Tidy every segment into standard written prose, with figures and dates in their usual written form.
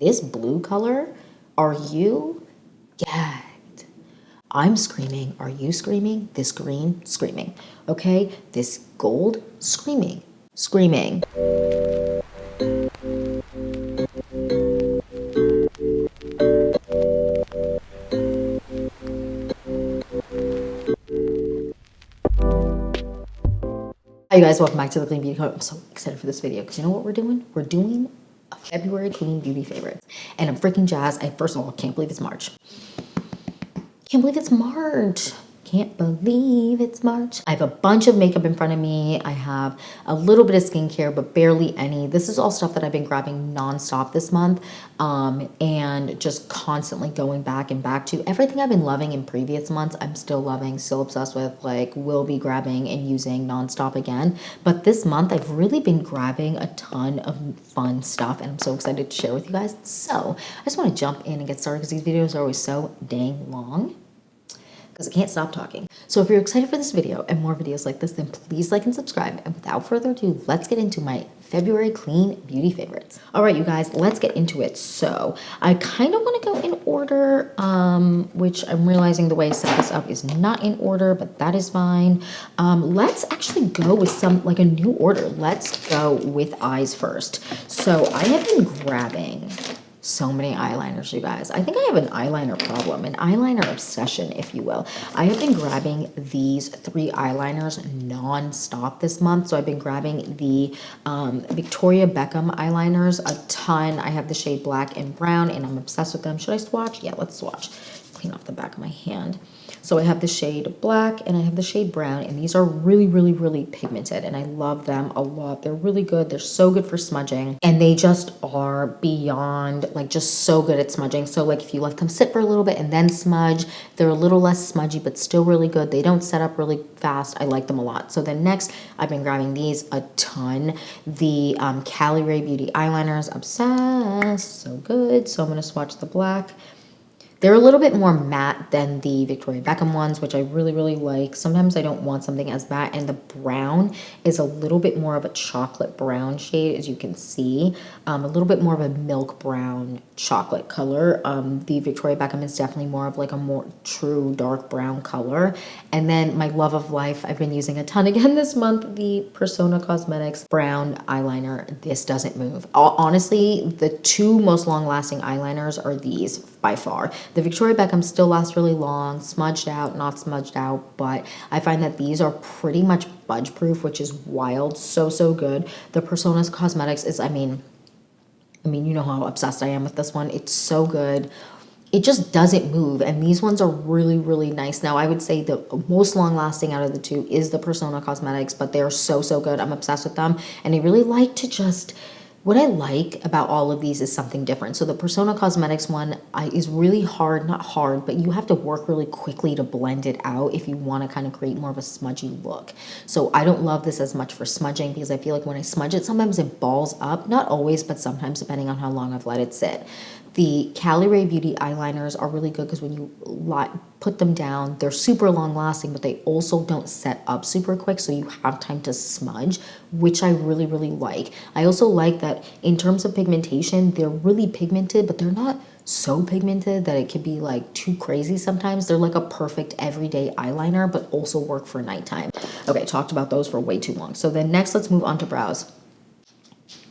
This blue color, are you gagged? I'm screaming. Are you screaming? This green, screaming. Okay, this gold, screaming, screaming. Hi you guys, welcome back to the Clean Beauty Code. I'm so excited for this video because you know what we're doing? We're doing a February Clean Beauty Favorites. And I'm freaking jazzed. First of all, can't believe it's March. Can't believe it's March. Can't believe it's March. I have a bunch of makeup in front of me. I have a little bit of skincare, but barely any. This is all stuff that I've been grabbing nonstop this month and just constantly going back and back to. Everything I've been loving in previous months, I'm still loving, still obsessed with, like will be grabbing and using nonstop again. But this month, I've really been grabbing a ton of fun stuff and I'm so excited to share with you guys. So I just want to jump in and get started because these videos are always so dang long, because I can't stop talking. So if you're excited for this video and more videos like this, then please like and subscribe. And without further ado, let's get into my February Clean Beauty Favorites. All right, you guys, let's get into it. So I kind of want to go in order, which I'm realizing the way I set this up is not in order, but that is fine. Let's actually go with some, like a new order. Let's go with eyes first. So I have been grabbing so many eyeliners, you guys. I think I have an eyeliner problem, an eyeliner obsession, if you will. I have been grabbing these 3 eyeliners non-stop this month. So I've been grabbing the Victoria Beckham eyeliners a ton. I have the shade black and brown and I'm obsessed with them. Should I swatch? Yeah, let's swatch. Clean off the back of my hand. So I have the shade black and I have the shade brown, and these are really, really, really pigmented and I love them a lot. They're really good. They're so good for smudging and they just are beyond, like, just so good at smudging. So like if you let them sit for a little bit and then smudge, they're a little less smudgy but still really good. They don't set up really fast. I like them a lot. So then next I've been grabbing these a ton. The Caliray Beauty eyeliners, obsessed, so good. So I'm going to swatch the black. They're a little bit more matte than the Victoria Beckham ones, which I really, really like. Sometimes I don't want something as matte, and the brown is a little bit more of a chocolate brown shade, as you can see. A little bit more of a milk brown chocolate color. The Victoria Beckham is definitely more of like a more true dark brown color. And then my love of life, I've been using a ton again this month, the Persona Cosmetics brown eyeliner. This doesn't move. Honestly, the 2 most long-lasting eyeliners are these by far. The Victoria Beckham still lasts really long, smudged out, not smudged out, but I find that these are pretty much budge proof, which is wild. So, so good. The Persona Cosmetics is, I mean, you know how obsessed I am with this one. It's so good. It just doesn't move, and these ones are really, really nice. Now, I would say the most long-lasting out of the 2 is the Persona Cosmetics, but they're so, so good. I'm obsessed with them, and I really like to just... What I like about all of these is something different. So the Persona Cosmetics one is really hard, not hard, but you have to work really quickly to blend it out if you want to kind of create more of a smudgy look. So I don't love this as much for smudging because I feel like when I smudge it, sometimes it balls up. Not always, but sometimes depending on how long I've let it sit. The Caliray Beauty eyeliners are really good because when you put them down, they're super long lasting, but they also don't set up super quick, so you have time to smudge, which I really, really like. I also like that in terms of pigmentation, they're really pigmented, but they're not so pigmented that it could be like too crazy sometimes. They're like a perfect everyday eyeliner, but also work for nighttime. Okay, talked about those for way too long. So then next, let's move on to brows.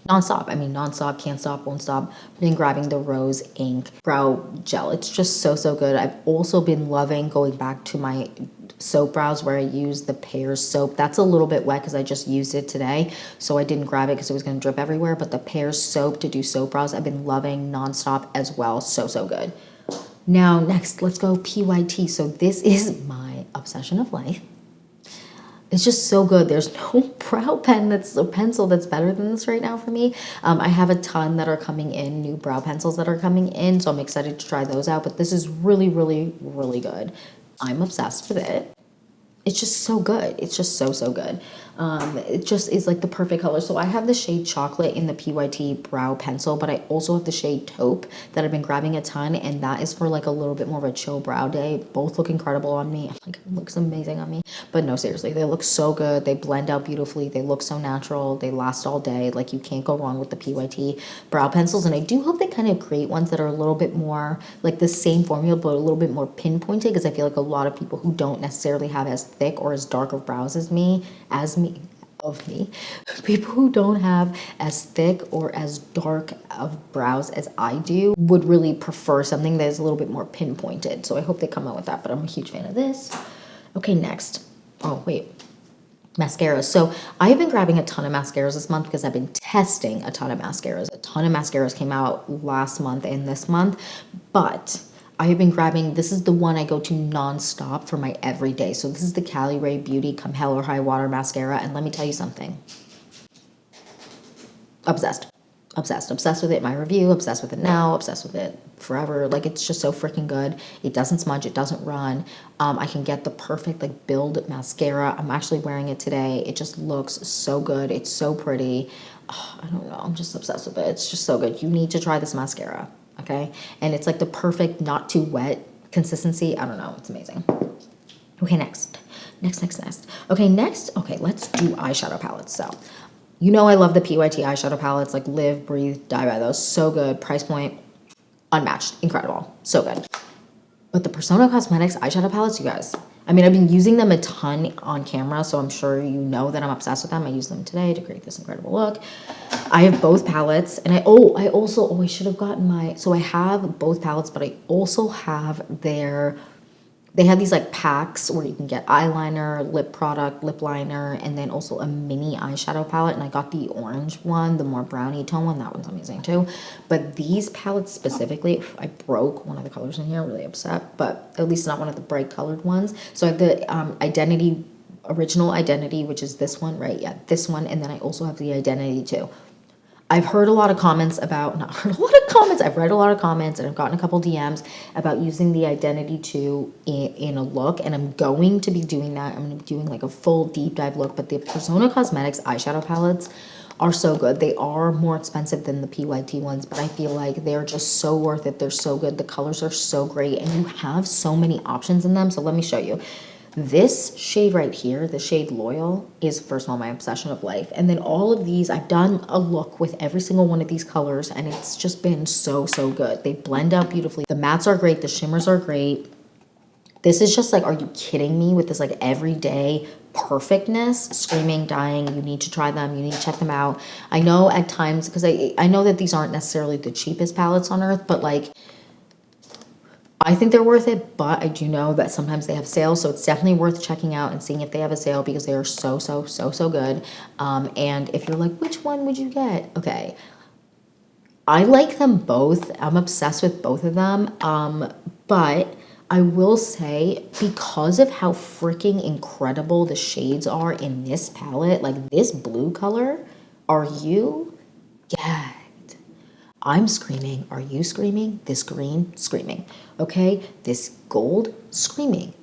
Nonstop. I mean, nonstop, can't stop, won't stop. I've been grabbing the Rose Ink Brow Gel. It's just so, so good. I've also been loving going back to my soap brows where I use the Pears soap. That's a little bit wet because I just used it today, so I didn't grab it because it was going to drip everywhere. But the Pears soap to do soap brows, I've been loving nonstop as well. So, so good. Now, next, let's go PYT. So this is my obsession of life. It's just so good. There's no brow pen that's a pencil that's better than this right now for me. I have a ton that are coming in, new brow pencils that are coming in, so I'm excited to try those out. But this is really, really, really good. I'm obsessed with it. it's just so good. It's just so, so good. It just is like the perfect color. So I have the shade Chocolate in the PYT brow pencil, but I also have the shade Taupe that I've been grabbing a ton, and that is for like a little bit more of a chill brow day. Both look incredible on me. Like, it looks amazing on me. But no, seriously, they look so good. They blend out beautifully. They look so natural. They last all day. Like, you can't go wrong with the PYT brow pencils. And I do hope they kind of create ones that are a little bit more like the same formula, but a little bit more pinpointed, because I feel like a lot of people who don't necessarily have as thick or as dark of brows as me, people who don't have as thick or as dark of brows as I do would really prefer something that is a little bit more pinpointed. So I hope they come out with that, but I'm a huge fan of this. Okay, next. Oh, wait. Mascaras. So I have been grabbing a ton of mascaras this month because I've been testing a ton of mascaras. A ton of mascaras came out last month and this month, but I have been grabbing, this is the one I go to nonstop for my everyday. So this is the Caliray Beauty Come Hell or High Water Mascara. And let me tell you something. Obsessed. Obsessed. Obsessed with it in my review. Obsessed with it now. Obsessed with it forever. Like, it's just so freaking good. It doesn't smudge. It doesn't run. I can get the perfect like build mascara. I'm actually wearing it today. It just looks so good. It's so pretty. Oh, I don't know. I'm just obsessed with it. It's just so good. You need to try this mascara. Okay, and it's like the perfect not too wet consistency. I don't know, it's amazing. Okay, next. Okay, let's do eyeshadow palettes. So you know I love the PYT eyeshadow palettes, like Live, Breathe, Die by those. So good. Price point unmatched. Incredible. So good. But the Persona Cosmetics eyeshadow palettes, you guys, I mean, I've been using them a ton on camera, so I'm sure you know that I'm obsessed with them. I use them today to create this incredible look. I have both palettes, and I should have gotten so I have both palettes, but I also have they have these like packs where you can get eyeliner, lip product, lip liner, and then also a mini eyeshadow palette. And I got the orange one, the more brownie tone one. That one's amazing too. But these palettes specifically, I broke one of the colors in here, really upset, but at least not one of the bright colored ones. So I have the Original Identity, which is this one, right? Yeah, this one. And then I also have the Identity 2. I've heard a lot of comments about, not heard a lot of comments, I've read a lot of comments, and I've gotten a couple DMs about using the Identity 2 in a look, and I'm going to be doing that. I'm going to be doing like a full deep dive look, but the Persona Cosmetics eyeshadow palettes are so good. They are more expensive than the PYT ones, but I feel like they're just so worth it. They're so good. The colors are so great, and you have so many options in them. So let me show you. This shade right here, the shade Loyal, is first of all my obsession of life. And then all of these, I've done a look with every single one of these colors, and it's just been so, so good. They blend out beautifully. The mattes are great. The shimmers are great. This is just like, are you kidding me with this like everyday perfectness? Screaming, dying. You need to try them. You need to check them out. I know at times, because I know that these aren't necessarily the cheapest palettes on earth, but like, I think they're worth it, but I do know that sometimes they have sales, so it's definitely worth checking out and seeing if they have a sale, because they are so, so, so, so good. And if you're like, which one would you get? Okay. I like them both. I'm obsessed with both of them. But I will say, because of how freaking incredible the shades are in this palette, like this blue color, are you? Yeah. I'm screaming. Are you screaming? This green, screaming. Okay, this gold, screaming.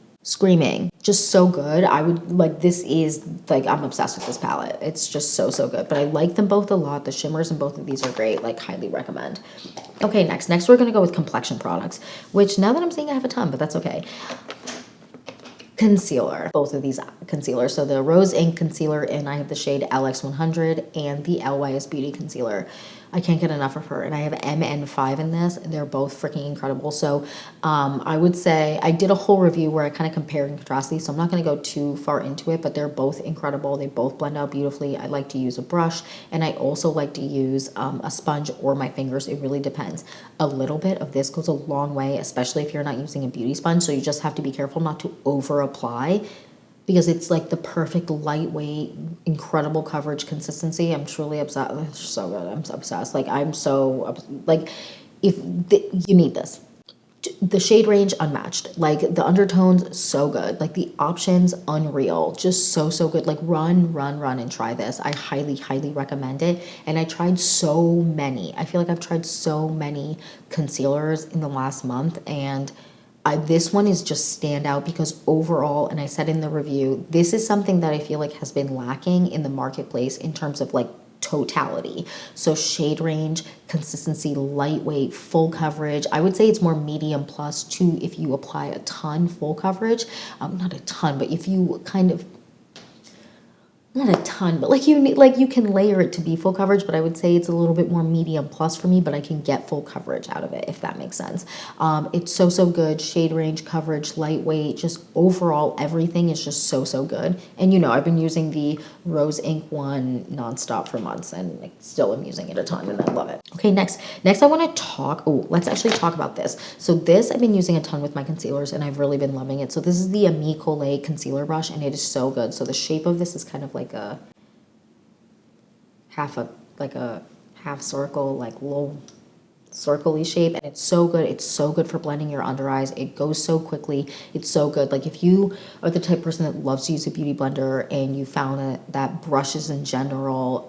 Just so good. I would like, this is like, I'm obsessed with this palette. It's just so, so good. But I like them both a lot. The shimmers in both of these are great. Like, highly recommend. Okay, next we're going to go with complexion products, which now that I'm saying I have a ton, but that's okay. Concealer, both of these concealers. So the Rose Ink Concealer, and I have the shade LX100, and the LYS Beauty Concealer. I can't get enough of her. And I have MN5 in this, and they're both freaking incredible. So I would say I did a whole review where I kind of compared and contrast these, so I'm not going to go too far into it, but they're both incredible. They both blend out beautifully. I like to use a brush, and I also like to use a sponge or my fingers. It really depends. A little bit of this goes a long way, especially if you're not using a beauty sponge, so you just have to be careful not to over apply, because it's like the perfect lightweight, incredible coverage consistency. I'm truly obsessed. It's so good. I'm so obsessed. Like, I'm so, like, you need this. The shade range, unmatched. Like, the undertones, so good. Like, the options, unreal. Just so, so good. Like, run and try this. I highly, highly recommend it. And I tried so many. I feel like I've tried so many concealers in the last month, and This one is just standout because overall, and I said in the review, this is something that I feel like has been lacking in the marketplace in terms of like totality. So shade range, consistency, lightweight, full coverage. I would say it's more medium plus to if you apply a ton full coverage. Not a ton, but if you kind of, not a ton, but like you need, like you can layer it to be full coverage, but I would say it's a little bit more medium plus for me, but I can get full coverage out of it, if that makes sense. It's so good. Shade range, coverage, lightweight, just overall everything is just so good. And you know, I've been using the Rose Ink one nonstop for months, and I still am using it a ton, and I love it. Okay, next I want to talk, let's actually talk about this. So this I've been using a ton with my concealers, and I've really been loving it. So this is the Ami Collet concealer brush, and it is so good. So the shape of this is kind of like a half circle, like low circle-y shape, and it's so good. It's so good for blending your under eyes. It goes so quickly. It's so good. Like if you are the type of person that loves to use a beauty blender and you found that brushes in general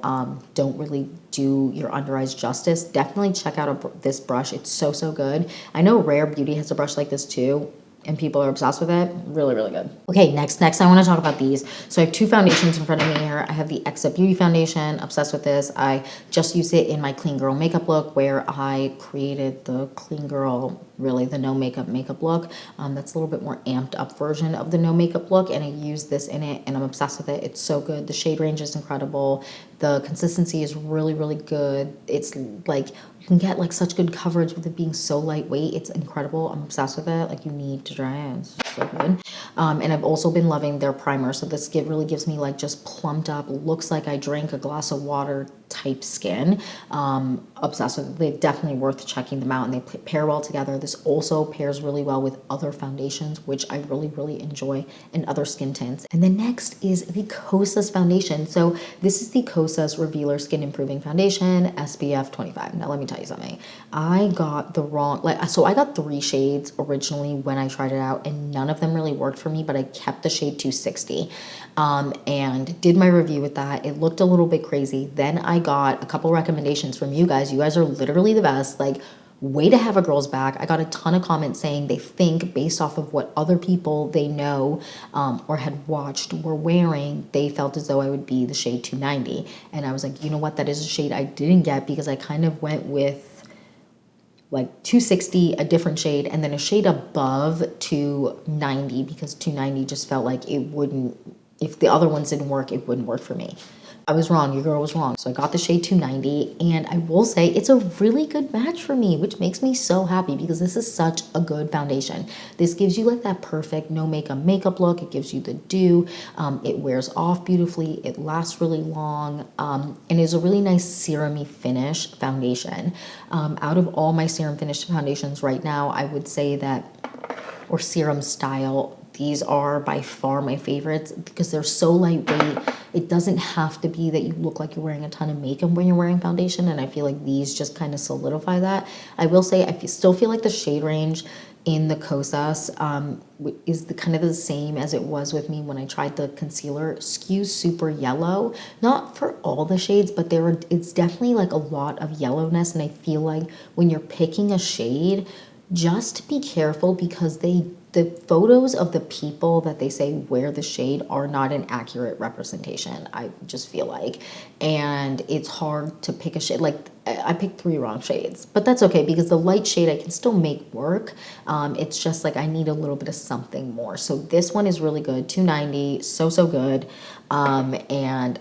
don't really do your under eyes justice, definitely check out this brush. It's so good. I know Rare Beauty has a brush like this too, and people are obsessed with it. Really good. Okay, next I want to talk about these. So I have two foundations in front of me here. I have the Exa Beauty foundation, obsessed with this. I just use it in my clean girl makeup look where I created the clean girl, really the no makeup look. That's a little bit more amped up version of the no makeup look, and I use this in it, and I'm obsessed with it. It's so good. The shade range is incredible. The consistency is really good. It's like, you can get like such good coverage with it being so lightweight. It's incredible. I'm obsessed with it. Like you need to try it. It's so good. And I've also been loving their primer. So this really gives me like just plumped up, looks like I drank a glass of water type skin. Obsessed with it. They're definitely worth checking them out, and they pair well together. This also pairs really well with other foundations, which I really enjoy, and other skin tints. And then next is the Kosas foundation. So this is the Kosas Revealer Skin Improving Foundation, SPF 25. Now let me tell you something. I got the wrong, so I got 3 shades originally when I tried it out, and none of them really worked for me, but I kept the shade 260 and did my review with that. It looked a little bit crazy. Then I got a couple recommendations from you guys. You guys are literally the best. Like, way to have a girl's back. I got a ton of comments saying they think based off of what other people they know or had watched were wearing, they felt as though I would be the shade 290. And I was like, you know what? That is a shade I didn't get because I kind of went with like 260, a different shade, and then a shade above 290 because 290 just felt like it wouldn't, if the other ones didn't work, it wouldn't work for me. I was wrong. Your girl was wrong. So I got the shade 290, and I will say it's a really good match for me, which makes me so happy because this is such a good foundation. This gives you like that perfect no makeup look. It gives you the dew. It wears off beautifully. It lasts really long, and is a really nice serum-y finish foundation. Out of all my serum finish foundations right now, I would say that, or serum style, these are by far my favorites because they're so lightweight. It doesn't have to be that you look like you're wearing a ton of makeup when you're wearing foundation, and I feel like these just kind of solidify that. I will say I still feel like the shade range in the Kosas is kind of the same as it was with me when I tried the concealer. Skews super yellow, not for all the shades, but it's definitely like a lot of yellowness, and I feel like when you're picking a shade, just be careful because the photos of the people that they say wear the shade are not an accurate representation, I just feel like. And it's hard to pick a shade. Like, I picked 3 wrong shades, but that's okay because the light shade I can still make work. It's just like I need a little bit of something more. So this one is really good, 290, so good. And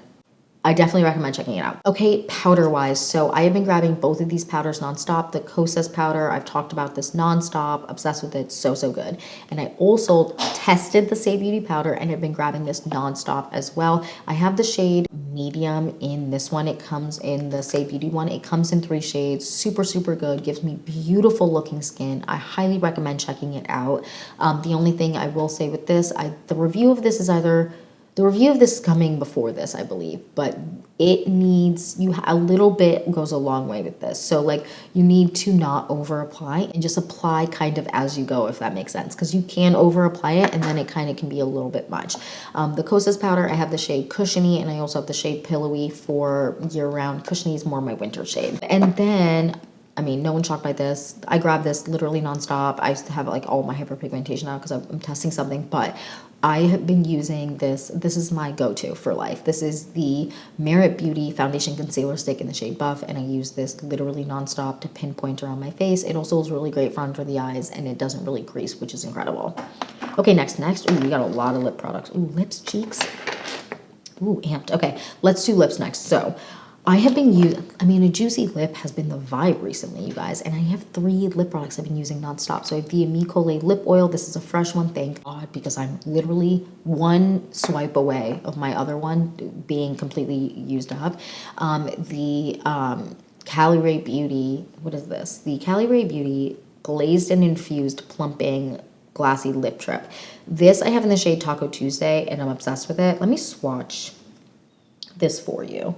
I definitely recommend checking it out. Okay, powder wise, so I have been grabbing both of these powders nonstop. The Kosas powder, I've talked about this nonstop, obsessed with it, so good. And I also tested the Say Beauty powder and have been grabbing this nonstop as well. I have the shade medium in this one. It comes in the Say Beauty one. It comes in 3 shades, super good, gives me beautiful looking skin. I highly recommend checking it out. The only thing I will say with this, the review of this is coming before this, I believe, but it needs, a little bit goes a long way with this. So like you need to not over apply and just apply kind of as you go, if that makes sense, because you can over apply it and then it kind of can be a little bit much. The Kosas powder, I have the shade Cushiony, and I also have the shade Pillowy for year round. Cushiony is more my winter shade. And then I mean, no one's shocked by this. I grab this literally nonstop. I used to have like all my hyperpigmentation out because I'm testing something, but I have been using this. This is my go-to for life. This is the Merit Beauty Foundation Concealer Stick in the shade Buff, and I use this literally nonstop to pinpoint around my face. It also is really great for under the eyes, and it doesn't really crease, which is incredible. Okay, next. Ooh, we got a lot of lip products. Ooh, lips, cheeks. Ooh, amped. Okay, let's do lips next. So I have been using, I mean, a juicy lip has been the vibe recently, you guys, and I have 3 lip products I've been using nonstop. So I have the Caliray lip oil. This is a fresh one, thank God, because I'm literally one swipe away of my other one being completely used up. Caliray Beauty, what is this? The Caliray Beauty Glazed and Infused Plumping Glassy Lip Trip. This I have in the shade Taco Tuesday, and I'm obsessed with it. Let me swatch this for you.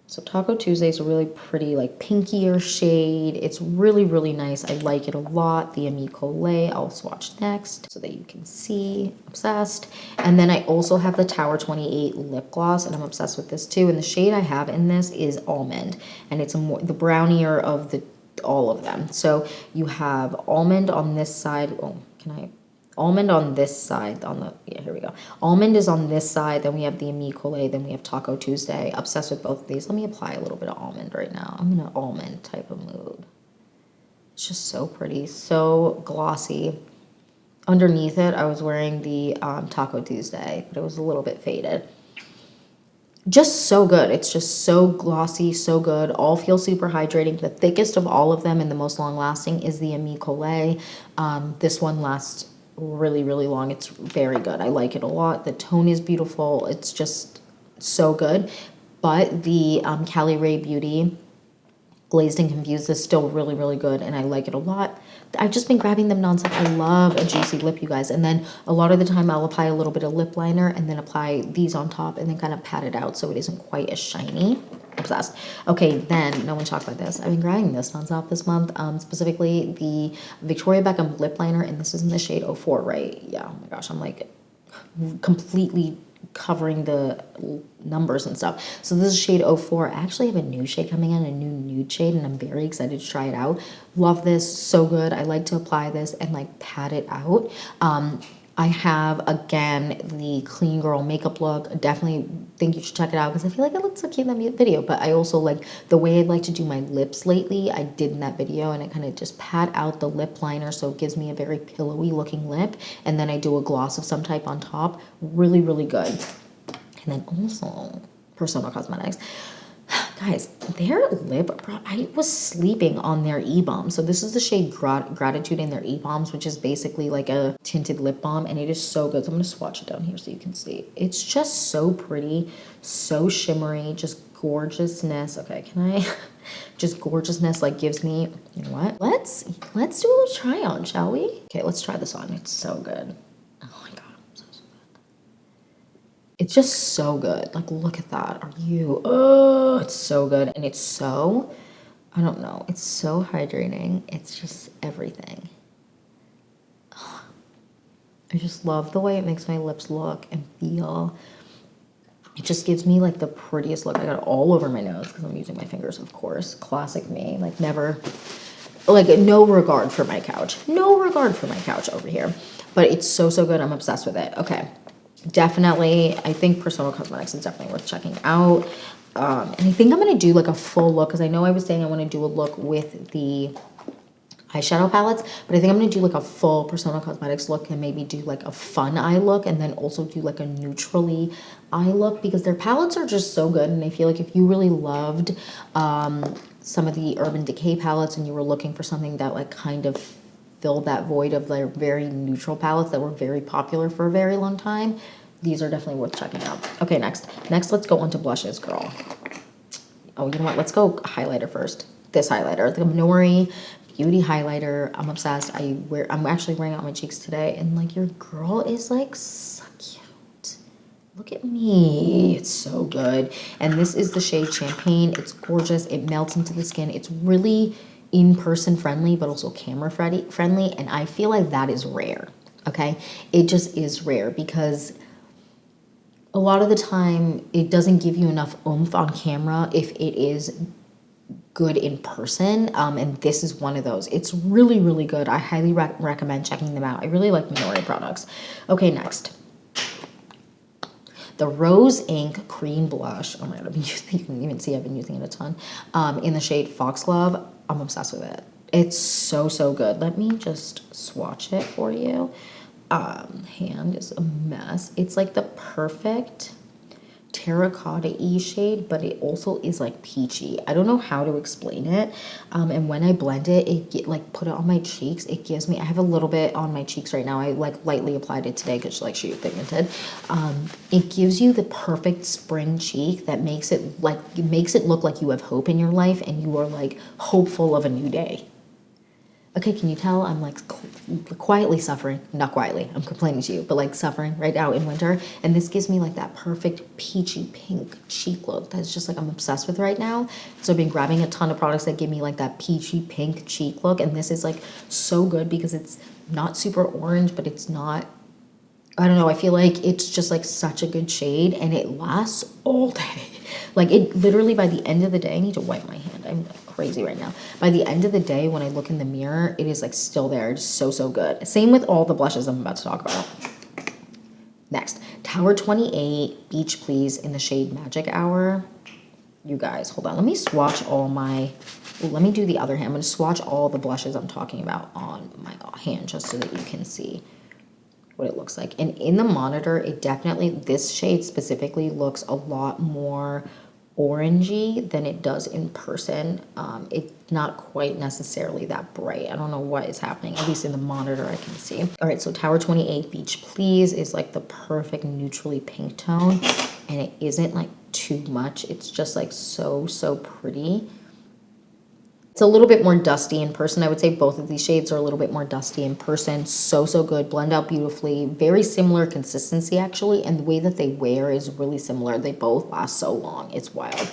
So Taco Tuesday is a really pretty, like, pinkier shade. It's really, really nice. I like it a lot. The Caliray I'll swatch next so that you can see. Obsessed. And then I also have the Tower 28 lip gloss, and I'm obsessed with this too. And the shade I have in this is Almond, and it's the brownier of all of them. So you have Almond on this side. Oh, Almond on this side, yeah, here we go. Almond is on this side, then we have the Caliray, then we have Taco Tuesday. Obsessed with both of these. Let me apply a little bit of almond right now. I'm in an almond type of mood. It's just so pretty, so glossy. Underneath it, I was wearing the Taco Tuesday, but it was a little bit faded. Just so good. It's just so glossy, so good. All feel super hydrating. The thickest of all of them and the most long lasting is the Caliray. This one lasts really, really long. It's very good. I like it a lot. The tone is beautiful. It's just so good. But the Caliray Beauty Glazed and Confused is still really, really good, and I like it a lot. I've just been grabbing them nonstop. I love a juicy lip, you guys. And then a lot of the time I'll apply a little bit of lip liner and then apply these on top and then kind of pat it out so it isn't quite as shiny. Obsessed. Okay, then no one talked about this. I've been grabbing this nonstop this month, specifically the Victoria Beckham lip liner, and this is in the shade 04, right? Yeah, oh my gosh, I'm like completely covering the numbers and stuff. So this is shade 04. I actually have a new shade coming in, a new nude shade, and I'm very excited to try it out. Love this, so good. I like to apply this and like pat it out. I have, again, the Clean Girl makeup look. I definitely think you should check it out because I feel like it looks so cute in that video. But I also like the way I like to do my lips lately. I did in that video, and I kind of just pat out the lip liner so it gives me a very pillowy looking lip. And then I do a gloss of some type on top. Really, really good. And then also Persona Cosmetics. Guys, their lip, I was sleeping on their e-balm. So this is the shade Gratitude in their e-balms, which is basically like a tinted lip balm, and it is so good. So I'm going to swatch it down here so you can see. It's just so pretty, so shimmery, just gorgeousness. Okay, can I? Just gorgeousness, like, gives me, you know what? Let's do a little try on, shall we? Okay, let's try this on. It's so good. Oh my God. It's just so good. Like, look at that. Oh, it's so good. And it's so, I don't know. It's so hydrating. It's just everything. I just love the way it makes my lips look and feel. It just gives me like the prettiest look. I got it all over my nose because I'm using my fingers, of course. Classic me. Like, never, like, no regard for my couch. No regard for my couch over here. But it's so, so good. I'm obsessed with it. Okay. Definitely, I think Persona Cosmetics is definitely worth checking out. And I think I'm going to do like a full look because I know I was saying I want to do a look with the eyeshadow palettes, but I think I'm going to do like a full Persona Cosmetics look and maybe do like a fun eye look and then also do like a neutrally eye look because their palettes are just so good. And I feel like if you really loved some of the Urban Decay palettes and you were looking for something that like kind of filled that void of their very neutral palettes that were very popular for a very long time, these are definitely worth checking out. Okay, next let's go on to blushes, girl. Oh, you know what? Let's go highlighter first. This highlighter, the Nori Beauty highlighter. I'm obsessed. I'm actually wearing it on my cheeks today, and like your girl is like so cute. Look at me. It's so good. And this is the shade Champagne. It's gorgeous. It melts into the skin. It's really in-person friendly, but also camera friendly. And I feel like that is rare. Okay. It just is rare because a lot of the time it doesn't give you enough oomph on camera if it is good in person, and this is one of those. It's really, really good. I highly recommend checking them out. I really like Caliray products. Okay, next. The Rose Ink Cream Blush. Oh my god, you can even see I've been using it a ton. In the shade Foxglove. I'm obsessed with it. It's so, so good. Let me just swatch it for you. Hand is a mess. It's like the perfect terracotta-y shade, but it also is like peachy. I don't know how to explain it. And when I blend it, like put it on my cheeks, it gives me, I have a little bit on my cheeks right now. I like lightly applied it today because like she pigmented. It gives you the perfect spring cheek that makes it look like you have hope in your life and you are like hopeful of a new day. Okay, can you tell I'm like quietly suffering? Not quietly, I'm complaining to you, but like suffering right now in winter. And this gives me like that perfect peachy pink cheek look that's just like I'm obsessed with right now. So I've been grabbing a ton of products that give me like that peachy pink cheek look. And this is like so good because it's not super orange, but it's not, I don't know, I feel like it's just like such a good shade and it lasts all day. Like it literally by the end of the day, I need to wipe my hand. I'm like crazy right now. By the end of the day, when I look in the mirror, it is like still there. It's so, so good. Same with all the blushes I'm about to talk about. Next, Tower 28 Beach Please in the shade Magic Hour. You guys, hold on. Let me swatch let me do the other hand. I'm going to swatch all the blushes I'm talking about on my hand just so that you can see what it looks like. And in the monitor, it definitely, this shade specifically looks a lot more orangey than it does in person. It's not quite necessarily that bright. I don't know what is happening, at least in the monitor I can see. All right, so Tower 28 Beach Please is like the perfect neutrally pink tone, and it isn't like too much. It's just like so, so pretty. It's a little bit more dusty in person. I would say both of these shades are a little bit more dusty in person. So, so good. Blend out beautifully. Very similar consistency, actually. And the way that they wear is really similar. They both last so long. It's wild.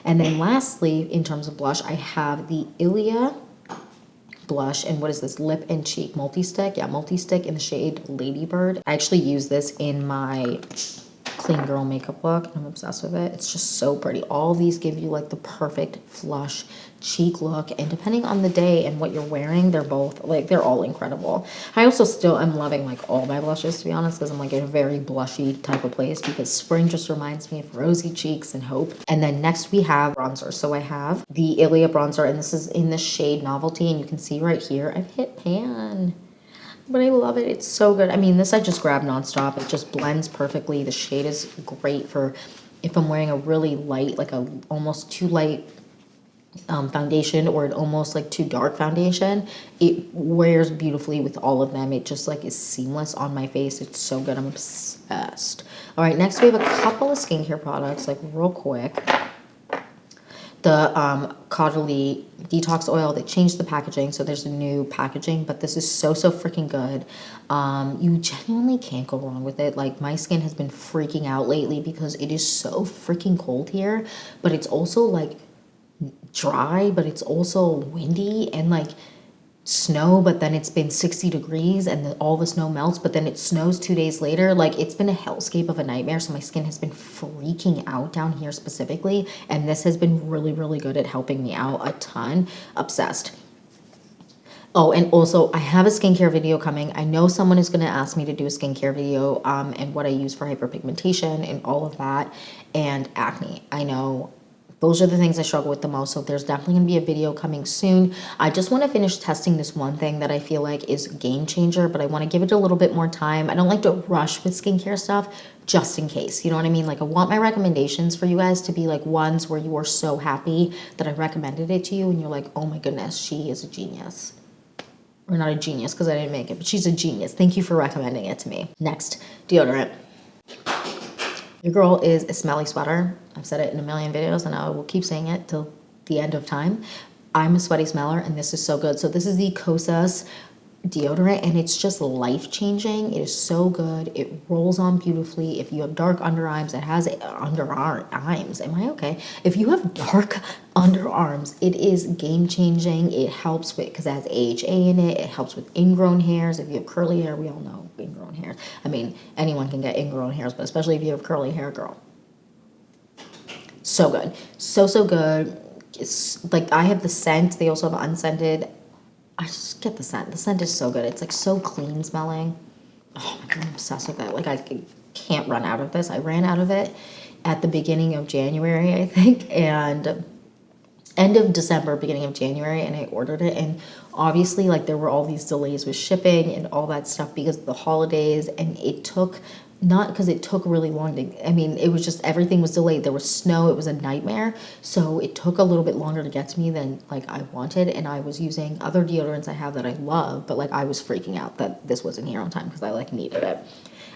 And then lastly, in terms of blush, I have the Ilia blush. And what is this? Lip and Cheek Multi-Stick. Yeah, Multi-Stick in the shade Ladybird. I actually use this in my clean girl makeup look. I'm obsessed with it. It's just so pretty. All these give you like the perfect flush cheek look, and depending on the day and what you're wearing, they're all incredible. I also still am loving like all my blushes, to be honest, because I'm like in a very blushy type of place because spring just reminds me of rosy cheeks and hope. And then next we have bronzer. So I have the Ilia bronzer, and this is in the shade Novelty, and you can see right here I've hit pan. But I love it. It's so good. I mean, this I just grabbed nonstop. It just blends perfectly. The shade is great for if I'm wearing a really light, like a almost too light foundation or an almost like too dark foundation. It wears beautifully with all of them. It just like is seamless on my face. It's so good. I'm obsessed. All right, next we have a couple of skincare products, like real quick. The Caudalie Detox Oil, they changed the packaging, so there's a new packaging, but this is so, so freaking good. You genuinely can't go wrong with it. Like, my skin has been freaking out lately because it is so freaking cold here, but it's also, like, dry, but it's also windy and, like, snow, but then it's been 60 degrees and all the snow melts, but then it snows 2 days later. Like, it's been a hellscape of a nightmare. So my skin has been freaking out down here specifically, and this has been really, really good at helping me out a ton. Obsessed. Oh, and also I have a skincare video coming. I know someone is going to ask me to do a skincare video and what I use for hyperpigmentation and all of that, and acne. I know those are the things I struggle with the most, so there's definitely going to be a video coming soon. I just want to finish testing this one thing that I feel like is a game changer, but I want to give it a little bit more time. I don't like to rush with skincare stuff just in case, you know what I mean? Like, I want my recommendations for you guys to be like ones where you are so happy that I recommended it to you and you're like, oh my goodness, she is a genius. Or not a genius because I didn't make it, but she's a genius. Thank you for recommending it to me. Next, deodorant. Your girl is a smelly sweater. I've said it in a million videos and I will keep saying it till the end of time. I'm a sweaty smeller and this is so good. So this is the Kosas deodorant and it's just life-changing. It is so good. It rolls on beautifully. If you have dark underarms, it has underarms. Am I okay? If you have dark underarms, it is game-changing. It helps with, because it has AHA in it. It helps with ingrown hairs. If you have curly hair, we all know ingrown hairs. I mean, anyone can get ingrown hairs, but especially if you have curly hair, girl. So good. So, so good. it's like I have the scent. They also have unscented. I just get the scent. The scent is so good. It's like so clean smelling. Oh my God, I'm obsessed with it. Like I can't run out of this. I ran out of it at the beginning of January, I think, and end of December, beginning of January, and I ordered it. And obviously, like, there were all these delays with shipping and all that stuff because of the holidays, and it took, not because it took really long to, I mean, it was just everything was delayed. There was snow, it was a nightmare. So it took a little bit longer to get to me than like I wanted. And I was using other deodorants I have that I love, but like I was freaking out that this wasn't here on time because I like needed it.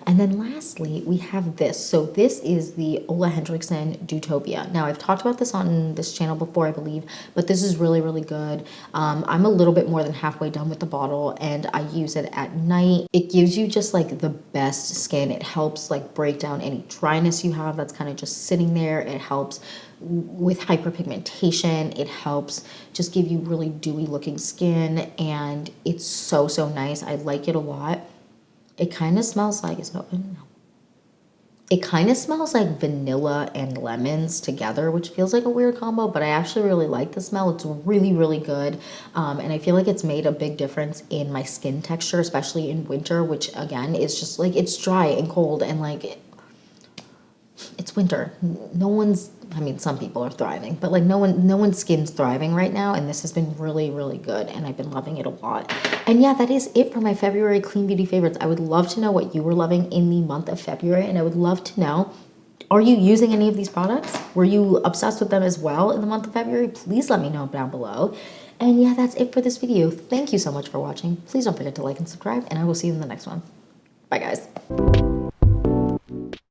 And then lastly, we have this. So this is the Ole Henriksen Dutopia. Now, I've talked about this on this channel before, I believe, but this is really, really good. I'm a little bit more than halfway done with the bottle, and I use it at night. It gives you just like the best skin. It helps like break down any dryness you have that's kind of just sitting there. It helps with hyperpigmentation. It helps just give you really dewy looking skin, and it's so, so nice. I like it a lot. It kind of smells like, it's not, it kind of smells like vanilla and lemons together, which feels like a weird combo, but I actually really like the smell. It's really, really good. And I feel like it's made a big difference in my skin texture, especially in winter, which again is just like, it's dry and cold and like, it's winter. No one's, I mean, some people are thriving, but like no one's skin's thriving right now. And this has been really, really good. And I've been loving it a lot. And yeah, that is it for my February clean beauty favorites. I would love to know what you were loving in the month of February. And I would love to know, are you using any of these products? Were you obsessed with them as well in the month of February? Please let me know down below. And yeah, that's it for this video. Thank you so much for watching. Please don't forget to like and subscribe, and I will see you in the next one. Bye, guys.